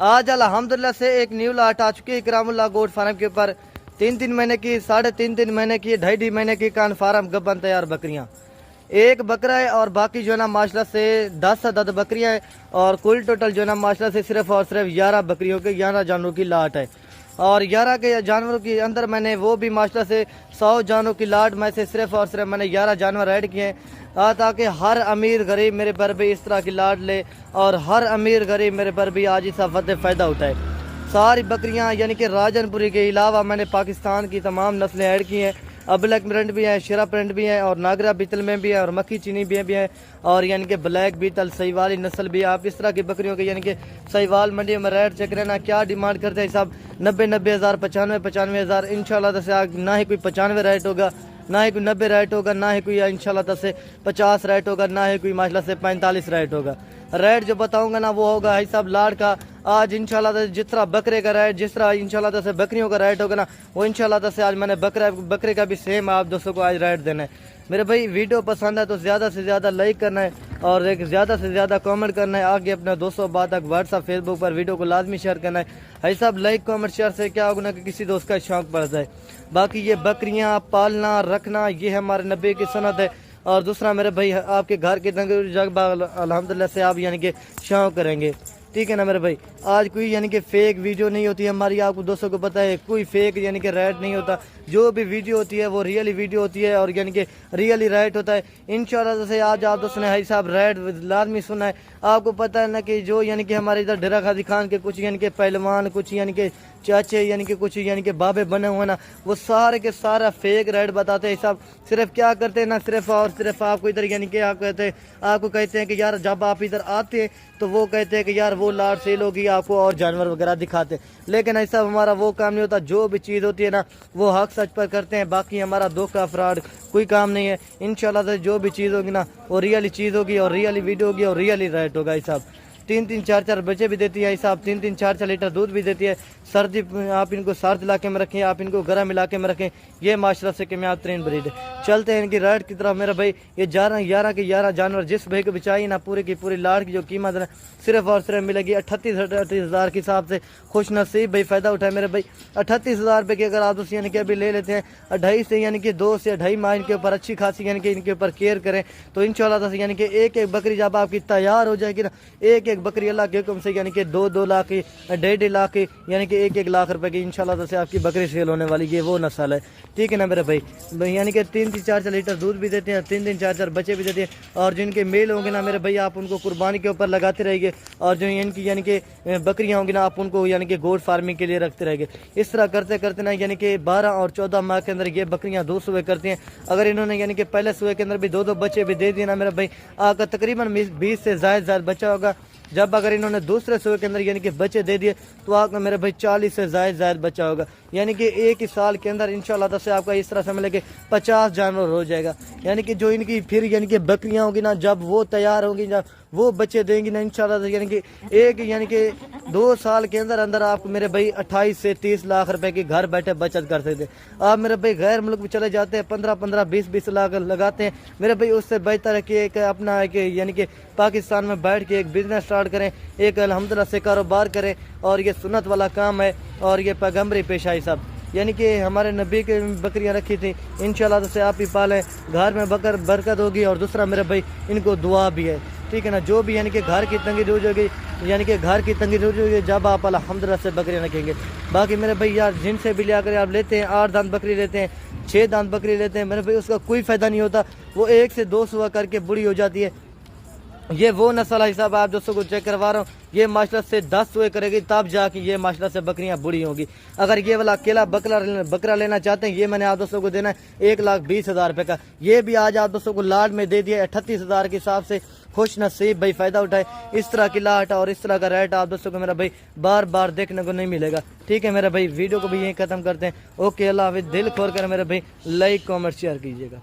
آج الحمدللہ سے ایک نیو لاٹ آ چکی ہے اکرام اللہ گوٹ فارم کے اوپر 3 مہینے کی 3.5 مہینے کی 2.5 مہینے کی کان فارم گبن تیار بکریاں ایک بکرا ہے اور باقی جو ہے نا ماشاءاللہ سے 10 عدد بکریاں ہیں اور کل ٹوٹل جو ہے نا ماشاءاللہ سے صرف اور صرف 11 بکریوں کے 11 جانوروں کی لاٹ ہے اور 11 کے جانوروں کے اندر میں نے وہ بھی ماشاءاللہ سے 100 جانوروں کی لاٹ میں سے صرف اور صرف میں نے 11 جانور ایڈ کیے ہیں تاکہ ہر امیر غریب میرے پر بھی اس طرح کی لاٹ لے اور ہر امیر غریب میرے پر بھی آج اس آفت سے فائدہ اٹھائے۔ ساری بکریاں یعنی کہ راجن پوری کے علاوہ میں نے پاکستان کی تمام نسلیں ایڈ کی ہیں، بلیک پرنٹ بھی ہیں، شیرا پرنٹ بھی ہیں اور ناگرا بیتل میں بھی ہیں اور مکھی چینی بھی ہیں اور یعنی کہ بلیک بیتل سہیوالی نسل بھی ہے۔ آپ اس طرح کی بکریوں کے یعنی کہ سہیوال منڈی میں ریٹ چیک رہنا کیا ڈیمانڈ کرتے ہیں صاحب 90 ہزار 95 ہزار انشاءاللہ سے نہ ہی کوئی 95 ریٹ ہوگا، نہ ہی کوئی 90 ریٹ ہوگا، نہ ہی کوئی انشاءاللہ سے 50 ریٹ ہوگا، نہ ہی کوئی ماشاءاللہ سے 45 ریٹ ہوگا۔ ریٹ جو بتاؤں گا نا وہ ہوگا حساب لاٹ کا۔ آج انشاءاللہ جس طرح بکرے کا ریٹ جس طرح انشاءاللہ سے بکریوں کا ریٹ ہوگا نا وہ انشاءاللہ سے آج میں نے بکرے کا بھی سیم آپ دوستوں کو آج ریٹ دینا ہے۔ میرے بھائی ویڈیو پسند ہے تو زیادہ سے زیادہ لائک کرنا ہے اور ایک زیادہ سے زیادہ کامنٹ کرنا ہے، آگے اپنے دوستوں بات تک واٹس ایپ فیس بک پر ویڈیو کو لازمی شیئر کرنا ہے۔ حساب لائک کامنٹ شیئر سے کیا ہوگا نا کہ کسی دوست کا شوق پڑ جائے۔ باقی یہ بکریاں پالنا رکھنا یہ ہمارے نبی کی سنت ہے اور دوسرا میرے بھائی آپ کے گھر کے تنگی جگ الحمدللہ سے آپ یعنی کہ شوق کریں گے، ٹھیک ہے نا میرے بھائی۔ آج کوئی یعنی کہ فیک ویڈیو نہیں ہوتی ہماری، آپ کو دوستوں کو پتہ ہے کوئی فیک یعنی کہ ریٹ نہیں ہوتا، جو بھی ویڈیو ہوتی ہے وہ ریئلی ویڈیو ہوتی ہے اور یعنی کہ ریئلی ریٹ ہوتا ہے۔ انشاءاللہ سے آج آپ دوستوں نے بھائی صاحب ریٹ لازمی سنا ہے۔ آپ کو پتہ ہے نا کہ جو یعنی کہ ہمارے ادھر ڈیرا غازی خان کے کچھ یعنی کہ پہلوان کچھ یعنی کہ چاچے یعنی کہ کچھ یعنی کہ بابے بنے ہوئے نا وہ سارے کے سارا فیک ریٹ بتاتے ہیں صاحب۔ صرف کیا کرتے ہیں نا صرف اور صرف آپ کو ادھر یعنی کہ آپ کو کہتے ہیں کہ یار جب آپ ادھر آتے ہیں تو وہ کہتے ہیں کہ یار وہ لاٹ سیل ہوگی، آپ کو اور جانور وغیرہ دکھاتے ہیں، لیکن ایسا ہمارا وہ کام نہیں ہوتا۔ جو بھی چیز ہوتی ہے نا وہ حق سچ پر کرتے ہیں، باقی ہمارا دھوکہ فراڈ کوئی کام نہیں ہے۔ انشاءاللہ سے جو بھی چیز ہوگی نا وہ ریئلی چیز ہوگی اور ریئلی ویڈیو ہوگی اور ریئلی ریٹ ہوگا صاحب۔ 3 4 بچے بھی دیتی ہے صاحب، 3 4 لیٹر دودھ بھی دیتی ہے۔ سردی آپ ان کو سرد علاقے میں رکھیں، آپ ان کو گرم علاقے میں رکھیں، یہ معاشرہ سے کامیاب ترین بریڈ ہے۔ چلتے ہیں ان کی ریٹ کی طرف میرا بھائی۔ یہ 11 کے 11 جانور جس بھائی کو بچائی نا پورے کی پوری لاٹ کی جو قیمت ہے صرف اور صرف ملے گی 38 ہزار کے حساب سے۔ خوش نصیب بھائی فائدہ اٹھائے میرے بھائی۔ 38 ہزار روپے کی اگر آپ یعنی کہ ابھی لے لیتے ہیں 2.5 سے یعنی کہ 2 سے 2.5 ماہ ان کے اوپر اچھی خاصی یعنی کہ ان کے اوپر کیئر کریں تو انشاءاللہ سے یعنی کہ ایک بکری جب آپ کی تیار ہو جائے گی نا ایک بکری اللہ کے حکم سے یعنی کہ 2 لاکھ کی 1.5 لاکھ کی یعنی کہ 1 لاکھ روپے کی انشاءاللہ سے آپ کی بکری سیل ہونے والی یہ وہ نسل ہے، ٹھیک ہے نا میرے بھائی۔ یعنی کہ 3 4 لیٹر دودھ بھی دیتے ہیں، 3 4 بچے بھی دیتے ہیں اور جن کے میل ہوں گے نا میرے بھائی آپ ان کو قربانی کے اوپر لگاتے رہے گے اور جو ان کی یعنی کہ بکریاں ہوں گی نا آپ ان کو یعنی کہ گوٹ فارمنگ کے لیے رکھتے رہے گے۔ اس طرح کرتے کرتے نا یعنی کہ 12 اور 14 ماہ کے اندر یہ بکریاں 2 سوئے کرتی ہیں۔ اگر انہوں نے یعنی کہ پہلے سوئے کے اندر بھی 2 بچے بھی دے دیے نا میرا بھائی آپ کا تقریباً 20 سے زائد بچہ ہوگا۔ جب اگر انہوں نے دوسرے سوئے کے اندر یعنی کہ بچے دے دیے تو آپ کا میرے بھائی 40 سے زائد بچہ ہوگا، یعنی کہ ایک ہی سال کے اندر انشاءاللہ سے آپ کا اس طرح سے ملے کہ 50 جانور ہو جائے گا۔ یعنی کہ جو ان کی پھر یعنی کہ بکریاں ہوگی نا جب وہ تیار ہوگی جب وہ بچے دیں گی نا انشاءاللہ یعنی کہ یعنی کہ 2 سال کے اندر آپ میرے بھائی 28 سے 30 لاکھ روپے کی گھر بیٹھے بچت کر سکتے ہیں۔ آپ میرے بھائی غیر ملک میں چلے جاتے ہیں 15 20 لاکھ لگاتے ہیں، میرے بھائی اس سے بہتر ہے کہ ایک اپنا یعنی کہ پاکستان میں بیٹھ کے ایک بزنس سٹارٹ کریں، ایک الحمدللہ سے کاروبار کریں اور یہ سنت والا کام ہے اور یہ پیغمبری پیشہ ہے صاحب۔ یعنی کہ ہمارے نبی کے بکریاں رکھی تھی انشاءاللہ سے آپ ہی پالیں، گھر میں برکت ہوگی اور دوسرا میرے بھائی ان کو دعا بھی ہے، ٹھیک ہے نا۔ جو بھی یعنی کہ گھر کی تنگی دور ہوگی یعنی کہ گھر کی تنگی دور ہوگی جب آپ الحمدللہ سے بکریاں رکھیں گے۔ باقی میرے بھائی یار جن سے بھی لیا کر آپ لیتے ہیں 8 دانت بکری لیتے ہیں 6 دانت بکری لیتے ہیں میرے بھائی اس کا کوئی فائدہ نہیں ہوتا، وہ 1 سے 2 سوا کر کے بڑی ہو جاتی ہے۔ یہ وہ نسل ہے صاحب آپ دوستوں کو چیک کروا رہا ہوں، یہ ماشاءاللہ سے 10 سوئے کرے گی تب جا کے یہ ماشاءاللہ سے بکریاں بڑی ہوں گی۔ اگر یہ والا اکیلا بکرا لینا چاہتے ہیں یہ میں نے آپ دوستوں کو دینا ہے 1,20,000 روپے کا، یہ بھی آج آپ دوستوں کو لاٹ میں دے دیا 38 ہزار کے حساب سے۔ خوش نصیب بھائی فائدہ اٹھائے، اس طرح کی لاٹ اور اس طرح کا ریٹ آپ دوستوں کو میرا بھائی بار دیکھنے کو نہیں ملے گا، ٹھیک ہے میرا بھائی۔ ویڈیو کو بھی یہیں ختم کرتے ہیں، اوکے اللہ حافظ۔ دل کھول کر میرے بھائی لائک کامنٹ شیئر کیجیے گا۔